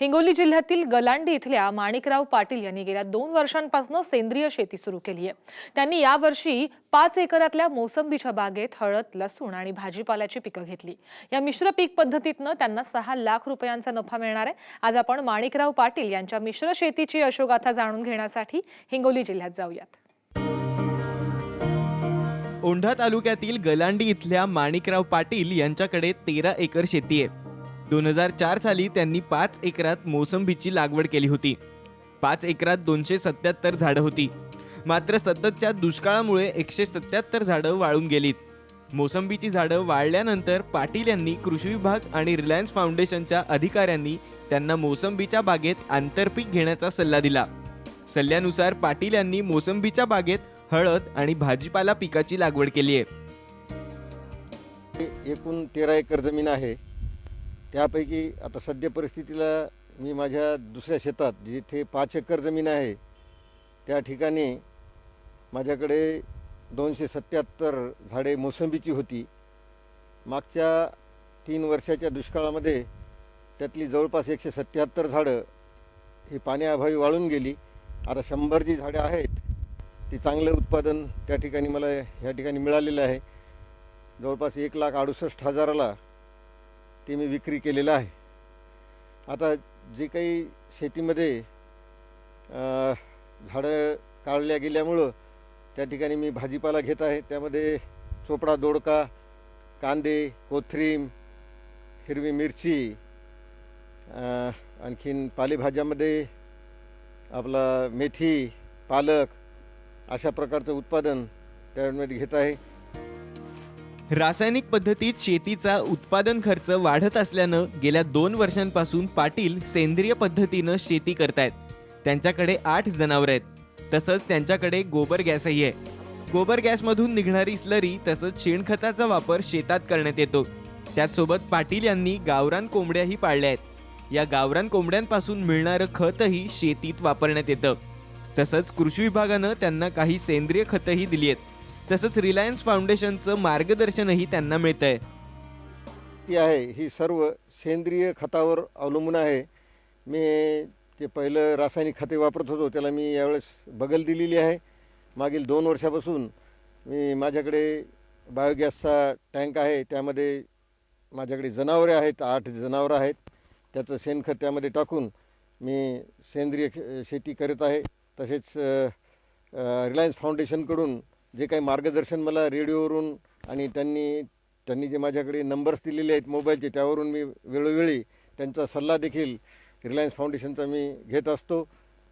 हिंगोली जिल्ह्यातील गलांडी इथल्या माणिकराव पाटील यांनी गेल्या 2 वर्षांपासून सेंद्रिय शेती सुरू केली आहे। त्यांनी यावर्षी 5 एकरातल्या मोसंबीच्या बागेत हळद, लसूण आणि भाजीपाल्याची पिकं घेतली। या मिश्र पीक पद्धतीतनं त्यांना 6 लाख रुपयांचा नफा मिळणार आहे। आज आपण माणिकराव पाटील यांच्या मिश्र शेतीची यशोगाथा जाणून घेण्यासाठी हिंगोली जिल्ह्यात जाऊयात। औंढा तालुक्यातील गलांडी इथल्या माणिकराव पाटील यांच्याकडे 13 एकर शेती आहे। 2004 साली त्यांनी 5 एकरात मोसंबीची लागवड केली होती। 5 एकरात 277 झाडं होती। मात्र सततच्या दुष्काळामुळे 177 झाडं वाळून गेलीत। मोसंबीची झाडं वाळल्यानंतर पाटील यांनी कृषी विभाग आणि रिलायन्स फाउंडेशनच्या अधिकाऱ्यांनी त्यांना मोसंबीच्या बागेत आंतरपीक घेण्याचा सल्ला दिला। सल्ल्यानुसार पाटील यांनी मोसंबीच्या बागेत हळद आणि भाजीपाला पिकाची लागवड केली आहे। एकूण 13 एकर जमीन आहे। त्यापैकी आता सध्या परिस्थितीला मी माझ्या दुसऱ्या शेतात जिथे 5 एकर जमीन आहे त्या ठिकाणी माझ्याकडे 277 झाडे मोसंबीची होती। मागच्या 3 वर्षाच्या दुष्काळामध्ये त्यातली जवळपास 177 झाडं ही पाण्याअभावी वाळून गेली। आता 100 जी झाडे आहेत ती चांगलं उत्पादन त्या ठिकाणी मला ह्या ठिकाणी मिळालेलं आहे। जवळपास 1,68,000ला ते मी विक्री केलेलं आहे। आता जे काही शेतीमध्ये झाडं काढल्या गेल्यामुळं त्या ठिकाणी मी भाजीपाला घेत आहे। त्यामध्ये चोपडा, दोडका, कांदे, कोथिंबीर, हिरवी मिरची, आणखीन पालेभाज्यामध्ये आपला मेथी, पालक अशा प्रकारचं उत्पादन त्यामध्ये घेत आहे। रासायनिक पद्धतीत शेतीचा उत्पादन खर्च वाढत असल्यानं गेल्या 2 वर्षांपासून पाटील सेंद्रिय पद्धतीनं शेती करतायत। त्यांच्याकडे 8 जनावरं आहेत। तसंच त्यांच्याकडे गोबर गॅसही आहे। गोबर गॅसमधून निघणारी स्लरी तसंच शेणखताचा वापर शेतात करण्यात येतो। त्याचसोबत पाटील यांनी गावरान कोंबड्याही पाळल्या आहेत। या गावरान कोंबड्यांपासून मिळणारं खतही शेतीत वापरण्यात येतं। तसंच कृषी विभागानं त्यांना काही सेंद्रिय खतही दिली आहेत। तसंच रिलायन्स फाउंडेशनचं मार्गदर्शनही त्यांना मिळतंय। ती आहे ही सर्व सेंद्रिय खतावर अवलंबून आहे। मी जे पहिलं रासायनिक खते वापरत होतो त्याला मी यावेळेस बगल दिलेली आहे। मागील 2 वर्षापासून मी माझ्याकडे बायोगॅसचा टँक आहे। त्यामध्ये माझ्याकडे जनावरे आहेत, 8 जनावरं आहेत। त्याचं शेणखत त्यामध्ये टाकून मी सेंद्रिय शेती करत आहे। तसेच रिलायन्स फाउंडेशनकडून जे काही मार्गदर्शन मला रेडिओवरून आणि त्यांनी जे माझ्याकडे नंबर्स दिलेले आहेत मोबाईलचे त्यावरून मी वेळोवेळी त्यांचा सल्ला देखील रिलायन्स फाउंडेशनचा मी घेत असतो।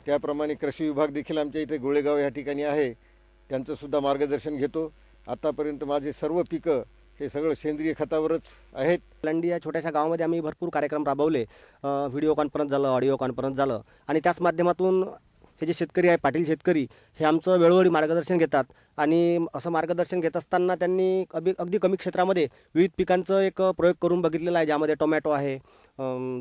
त्याप्रमाणे कृषी विभाग देखील आमच्या इथे गोळेगाव या ठिकाणी आहे, त्यांचंसुद्धा मार्गदर्शन घेतो। आतापर्यंत माझे सर्व पिकं हे सगळं सेंद्रिय खतावरच आहेत। गलांडी या छोट्याशा गावामध्ये आम्ही भरपूर कार्यक्रम राबवले। व्हिडिओ कॉन्फरन्स झालं, ऑडिओ कॉन्फरन्स झालं आणि त्याच माध्यमातून हे जे शेतकरी आहे, पाटील शेतकरी, हे आमचं वेळोवेळी मार्गदर्शन घेतात। आणि असं मार्गदर्शन घेत असताना त्यांनी अगदी कमी क्षेत्रामध्ये विविध पिकांचं एक प्रयोग करून बघितलेला आहे, ज्यामध्ये टोमॅटो आहे,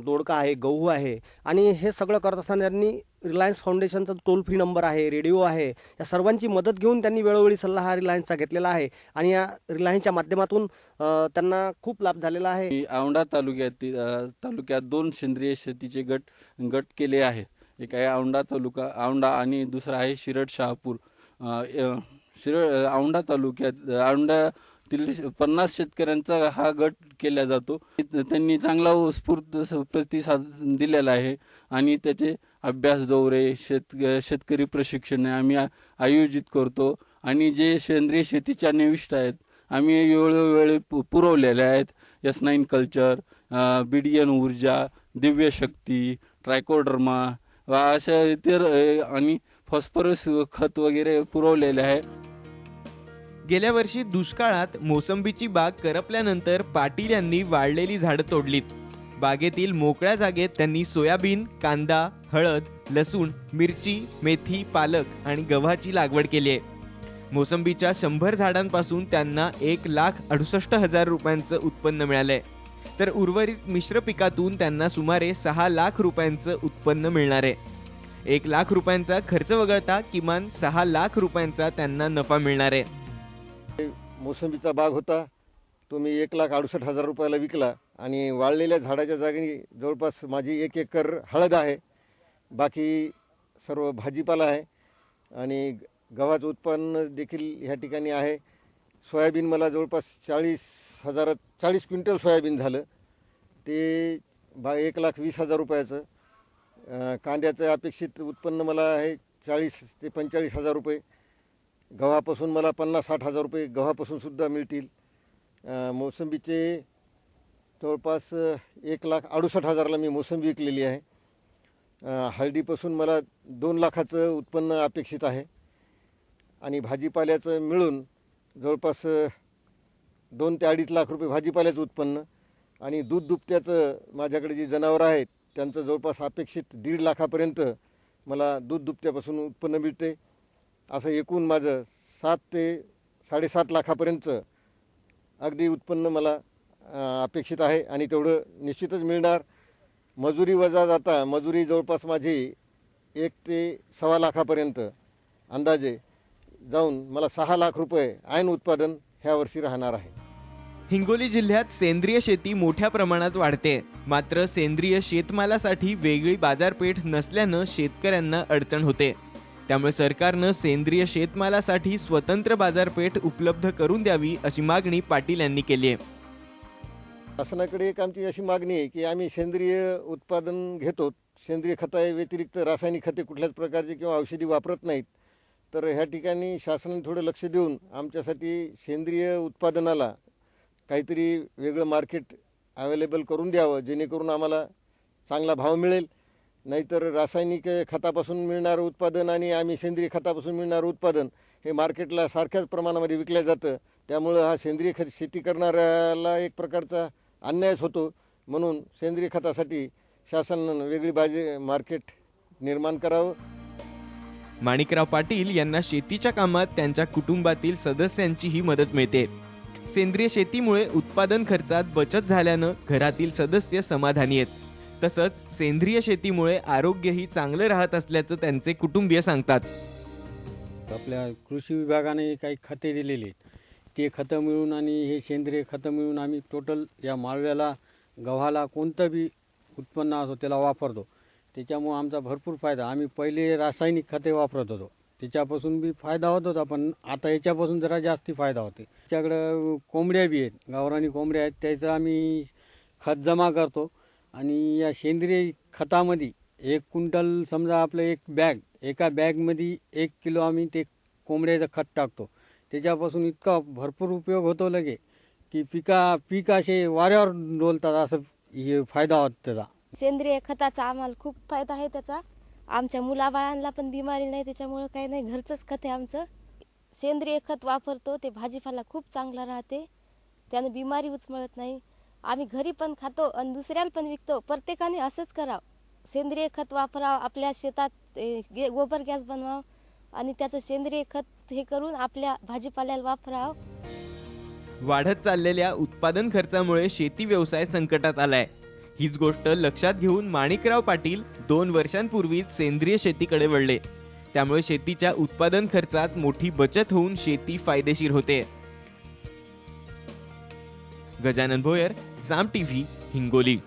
दोडका आहे, गहू आहे। आणि हे सगळं करत असताना त्यांनी रिलायन्स फाउंडेशनचा टोल फ्री नंबर आहे, रेडिओ आहे, या सर्वांची मदत घेऊन त्यांनी वेळोवेळी सल्ला हा रिलायन्सचा घेतलेला आहे। आणि या रिलायन्सच्या माध्यमातून त्यांना खूप लाभ झालेला आहे। औंढा तालुक्यात 2 सेंद्रिय शेतीचे गट केले आहेत। एक आहे औंढा तालुका आणि दुसरा आहे शिरड शहापूर। औंढा तालुक्यात औंढ्यातील 50 शेतकऱ्यांचा हा गट केला जातो। त्यांनी चांगला उत्स्फूर्त प्रतिसाद दिलेला आहे आणि त्याचे अभ्यास दौरे, शेतकरी प्रशिक्षणे आम्ही आयोजित करतो आणि जे सेंद्रिय शेतीच्या निविष्ठ आहेत आम्ही वेळोवेळी पुरवलेले आहेत। S9 कल्चर, BDN ऊर्जा, दिव्य शक्ती, ट्रायकोडर्मा अशा इतर आणि फॉस्फरस खत वगैरे पुरवलेले आहे। गेल्या वर्षी दुष्काळात मोसंबीची बाग करपल्यानंतर पाटील यांनी वाळलेली झाडं तोडलीत। बागेतील मोकळ्या जागेत त्यांनी सोयाबीन, कांदा, हळद, लसूण, मिरची, मेथी, पालक आणि गव्हाची लागवड केली आहे। मोसंबीच्या 100 झाडांपासून त्यांना 1,68,000 रुपयांचं उत्पन्न मिळालंय। तर उर्वरित मिश्र पिकातून त्यांना सुमारे 6 लाख रुपयांचं उत्पन्न मिळणार आहे। 1 लाख रुपयांचा खर्च वगळता किमान 6 लाख रुपयांचा त्यांना नफा मिळणार आहे। मोसंबीचा बाग होता, तो मी 1,68,000 रुपयाला विकला। आणि वाळलेल्या झाडाच्या जागी जवळपास माझी 1 एकर हळद आहे. बाकी सर्व भाजीपाला आहे आणि गव्हाचं उत्पन्न देखील ह्या ठिकाणी आहे. सोयाबीन मला जवळपास 40 क्विंटल सोयाबीन झालं, ते 1,20,000 रुपयाचं. कांद्याचं अपेक्षित उत्पन्न मला आहे 40 ते 45,000 रुपये. गव्हापासून मला 50-60 हजार रुपये गव्हापासून सुद्धा मिळतील. मोसंबीचे जवळपास 1,68,000ला मी मोसंबी विकलेली आहे. हळदीपासून मला 2 लाखाचं उत्पन्न अपेक्षित आहे आणि भाजीपाल्याचं मिळून जवळपास 2 ते 2.5 लाख रुपये भाजीपाल्याचं उत्पन्न आणि दूध दुभत्याचं माझ्याकडे जी जनावरं आहेत त्यांचं जवळपास अपेक्षित 1.5 लाखापर्यंत मला दूध दुभत्यापासून उत्पन्न मिळते. असं एकूण माझं 7 ते 7.5 लाखापर्यंत अगदी उत्पन्न मला अपेक्षित आहे आणि तेवढं निश्चितच मिळणार. मजुरी वजा जाता मजुरी जवळपास माझी 1 ते 1.25 लाखापर्यंत अंदाजे जाऊन मला 6 लाख रुपये ऐन उत्पादन ह्या वर्षी राहणार आहे. हिंगोली जिल्ह्यात सेंद्रिय शेती मोठ्या प्रमाणात वाढते, मात्र सेंद्रिय शेतमालासाठी वेगळी बाजारपेठ नसल्यानं शेतकऱ्यांना अडचण होते. त्यामुळे सरकारनं सेंद्रिय शेतमालासाठी स्वतंत्र बाजारपेठ उपलब्ध करून द्यावी अशी मागणी पाटील यांनी केली आहे. शासनाकडे एक आमची अशी मागणी आहे की आम्ही सेंद्रिय उत्पादन घेतो, सेंद्रिय खताव्यतिरिक्त रासायनिक खते कुठल्याच प्रकारची किंवा औषधी वापरत नाहीत. तर ह्या ठिकाणी शासनाने थोडं लक्ष देऊन आमच्यासाठी सेंद्रिय उत्पादनाला काहीतरी वेगळं मार्केट अवेलेबल करून द्यावं, जेणेकरून आम्हाला चांगला भाव मिळेल. नाहीतर रासायनिक खतापासून मिळणारं उत्पादन आणि आम्ही सेंद्रिय खतापासून मिळणारं उत्पादन हे मार्केटला सारख्याच प्रमाणामध्ये विकलं जातं. त्यामुळं हा सेंद्रिय शेती करणाऱ्याला एक प्रकारचा अन्यायच होतो. म्हणून सेंद्रिय खतासाठी शासनानं वेगळी मार्केट निर्माण करावं. माणिकराव पाटील यांना शेतीच्या कामात त्यांच्या कुटुंबातील सदस्यांचीही मदत मिळते. सेंद्रिय शेतीमुळे उत्पादन खर्चात बचत झाल्यानं घरातील सदस्य समाधानी आहेत. तसंच सेंद्रिय शेतीमुळे आरोग्यही चांगलं राहत असल्याचं त्यांचे कुटुंबीय सांगतात. आपल्या कृषी विभागाने काही खते दिलेली आहेत, ते खतं मिळून आणि हे सेंद्रिय खतं मिळून आम्ही टोटल या माळव्याला गव्हाला कोणतं बी उत्पन्न असो त्याला वापरतो. त्याच्यामुळं आमचा भरपूर फायदा. आम्ही पहिले रासायनिक खते वापरत होतो, त्याच्यापासून बी फायदा होत होता, पण आता याच्यापासून जरा जास्ती फायदा होते. त्याच्याकडं कोंबड्या बी आहेत, गावरानी कोंबड्या आहेत, त्याचं आम्ही खत जमा करतो आणि या सेंद्रिय खतामध्ये 1 क्विंटल समजा आपलं एका बॅगमध्ये 1 किलो आम्ही ते कोंबड्याचं खत टाकतो. त्याच्यापासून इतका भरपूर उपयोग होतो लगे की पीक असे वाऱ्यावर डोलतात, असं हे फायदा होतो त्याचा. सेंद्रिय खताचा आम्हाला खूप फायदा आहे त्याचा. आमच्या मुलाबाळांना पण बिमारी नाही, त्याच्यामुळं काही नाही, घरचंच खत आहे आमचं. सेंद्रिय खत वापरतो, ते भाजीपाला खूप चांगला राहते, त्यानं बिमारी उचमळत नाही. आम्ही घरी पण खातो आणि दुसऱ्याला पण विकतो. प्रत्येकाने असंच करावं, सेंद्रिय खत वापरावं, आपल्या शेतात गोबर गॅस बनवावं आणि त्याचं सेंद्रिय खत हे करून आपल्या भाजीपाल्याला वापरावं. वाढत चाललेल्या उत्पादन खर्चामुळे शेती व्यवसाय संकटात आलाय. हीच गोष्ट लक्षात घेऊन माणिकराव पाटील 2 वर्षांपूर्वीच सेंद्रिय शेतीकडे वळले. त्यामुळे शेतीच्या उत्पादन खर्चात मोठी बचत होऊन शेती फायदेशीर होते. गजानन भोयर, साम टीव्ही, हिंगोली.